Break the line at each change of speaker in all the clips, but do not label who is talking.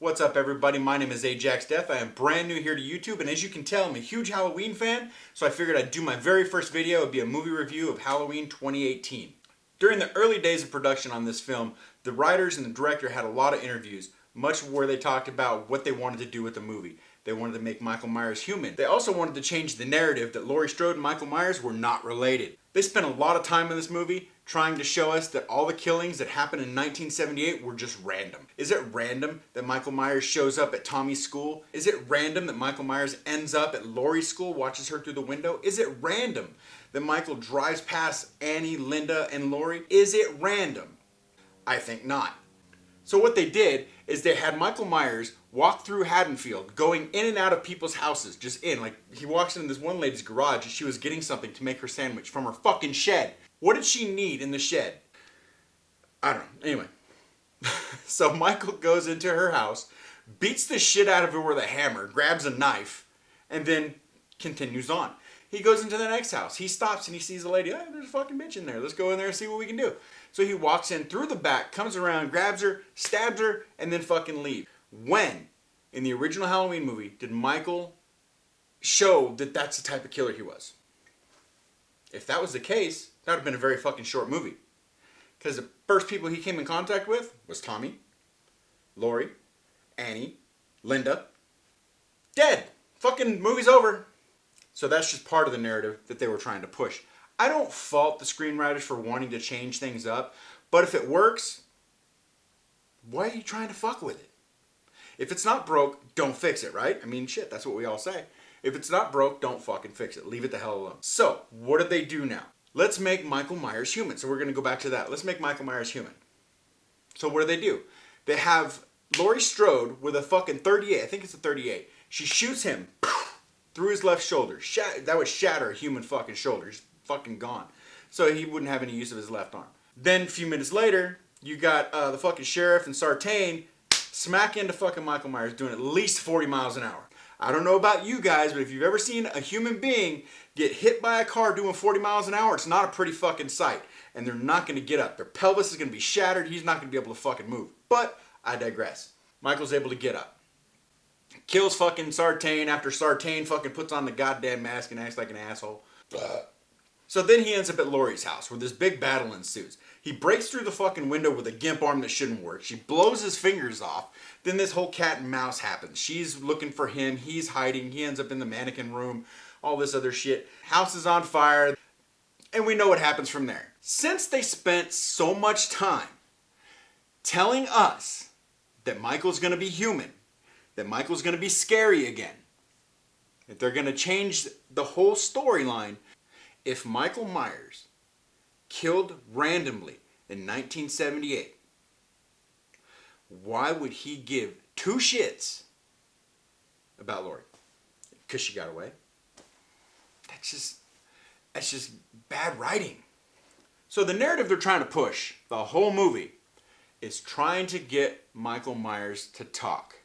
What's up, everybody? My name is Ajax Def. I am brand new here to YouTube, and as you can tell, I'm a huge Halloween fan, so I figured I'd do my very first video. It would be a movie review of Halloween 2018. During the early days of production on this film, the writers and the director had a lot of interviews, much where they talked about what they wanted to do with the movie. They wanted to make Michael Myers human. They also wanted to change the narrative that Laurie Strode and Michael Myers were not related. They spent a lot of time in this movie trying to show us that all the killings that happened in 1978 were just random. Is it random that Michael Myers shows up at Tommy's school? Is it random that Michael Myers ends up at Laurie's school, watches her through the window? Is it random that Michael drives past Annie, Linda, and Laurie? Is it random? I think not. So what they did is they had Michael Myers walk through Haddonfield, going in and out of people's houses, just in. Like, he walks into this one lady's garage and she was getting something to make her sandwich from her fucking shed. What did she need in the shed? I don't know. Anyway. So Michael goes into her house, beats the shit out of her with a hammer, grabs a knife, and then continues on. He goes into the next house. He stops and he sees the lady. Oh, there's a fucking bitch in there. Let's go in there and see what we can do. So he walks in through the back, comes around, grabs her, stabs her, and then fucking leaves. When, in the original Halloween movie, did Michael show that that's the type of killer he was? If that was the case, that would have been a very fucking short movie. Because the first people he came in contact with was Tommy, Laurie, Annie, Linda. Dead. Fucking movie's over. So that's just part of the narrative that they were trying to push. I don't fault the screenwriters for wanting to change things up, but if it works, why are you trying to fuck with it? If it's not broke, don't fix it, right? I mean, shit, that's what we all say. If it's not broke, don't fucking fix it. Leave it the hell alone. So, what do they do now? Let's make Michael Myers human. So we're going to go back to that. Let's make Michael Myers human. So what do? They have Laurie Strode with a fucking 38. I think it's a 38. She shoots him through his left shoulder. That would shatter a human fucking shoulder. He's fucking gone. So he wouldn't have any use of his left arm. Then a few minutes later, you got the fucking sheriff and Sartain smack into fucking Michael Myers doing at least 40 miles an hour. I don't know about you guys, but if you've ever seen a human being get hit by a car doing 40 miles an hour, it's not a pretty fucking sight. And they're not going to get up. Their pelvis is going to be shattered. He's not going to be able to fucking move. But I digress. Michael's able to get up. Kills fucking Sartain after Sartain fucking puts on the goddamn mask and acts like an asshole. So then he ends up at Laurie's house where this big battle ensues. He breaks through the fucking window with a gimp arm that shouldn't work. She blows his fingers off. Then this whole cat and mouse happens. She's looking for him. He's hiding. He ends up in the mannequin room. All this other shit. House is on fire. And we know what happens from there. Since they spent so much time telling us that Michael's going to be human, that Michael's going to be scary again, that they're going to change the whole storyline, if Michael Myers killed randomly in 1978, why would he give two shits about Laurie? Because she got away. That's just bad writing. So the narrative they're trying to push, the whole movie, is trying to get Michael Myers to talk.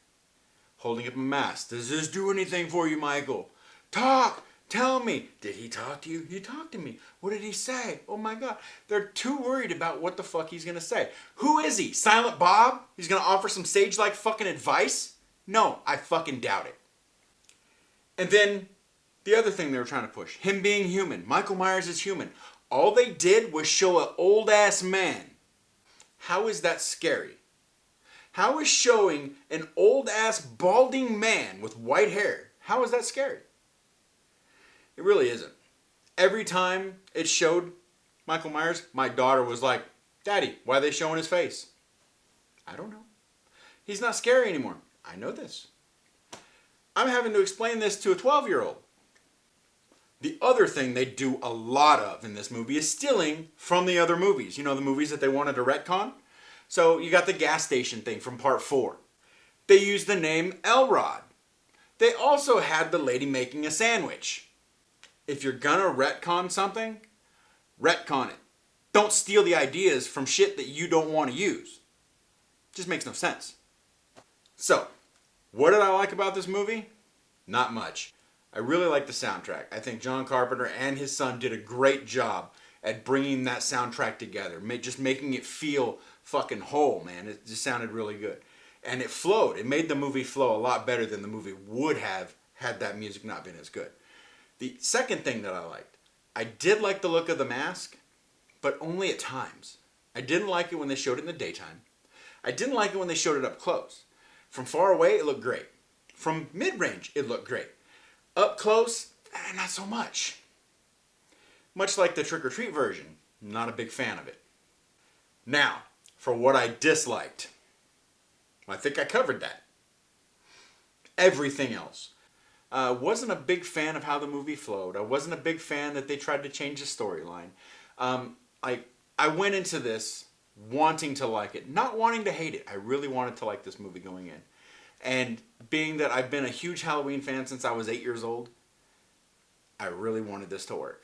Holding up a mask. Does this do anything for you, Michael? Talk! Tell me. Did he talk to you? He talked to me. What did he say? Oh my God. They're too worried about what the fuck he's going to say. Who is he? Silent Bob? He's going to offer some sage-like fucking advice? No, I fucking doubt it. And then the other thing they were trying to push. Him being human. Michael Myers is human. All they did was show an old-ass man. How is that scary? How is showing an old-ass balding man with white hair, how is that scary? It really isn't. Every time it showed Michael Myers, my daughter was like, Daddy, why are they showing his face? I don't know. He's not scary anymore. I know this. I'm having to explain this to a 12-year-old. The other thing they do a lot of in this movie is stealing from the other movies. You know, the movies that they wanted to retcon? So you got the gas station thing from part 4. They used the name Elrod. They also had the lady making a sandwich. If you're gonna retcon something, retcon it. Don't steal the ideas from shit that you don't want to use. Just makes no sense. So, what did I like about this movie? Not much. I really like the soundtrack. I think John Carpenter and his son did a great job at bringing that soundtrack together. Just making it feel fucking whole, man. It just sounded really good. And it flowed. It made the movie flow a lot better than the movie would have had that music not been as good. The second thing that I liked, I did like the look of the mask, but only at times. I didn't like it when they showed it in the daytime. I didn't like it when they showed it up close. From far away, it looked great. From mid-range, it looked great. Up close, not so much. Much like the trick-or-treat version, not a big fan of it. Now, for what I disliked. I think I covered that. Everything else. Wasn't a big fan of how the movie flowed. I wasn't a big fan that they tried to change the storyline. I went into this wanting to like it, not wanting to hate it. I really wanted to like this movie going in. And being that I've been a huge Halloween fan since I was 8 years old, I really wanted this to work.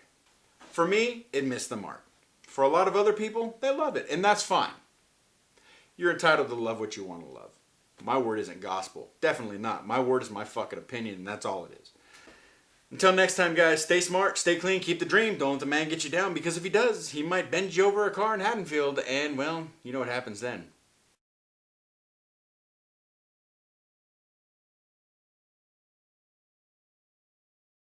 For me, it missed the mark. For a lot of other people, they love it, and that's fine. You're entitled to love what you want to love. My word isn't gospel. Definitely not. My word is my fucking opinion, and that's all it is. Until next time, guys, stay smart, stay clean, keep the dream. Don't let the man get you down, because if he does, he might bend you over a car in Haddonfield, and, well, you know what happens then.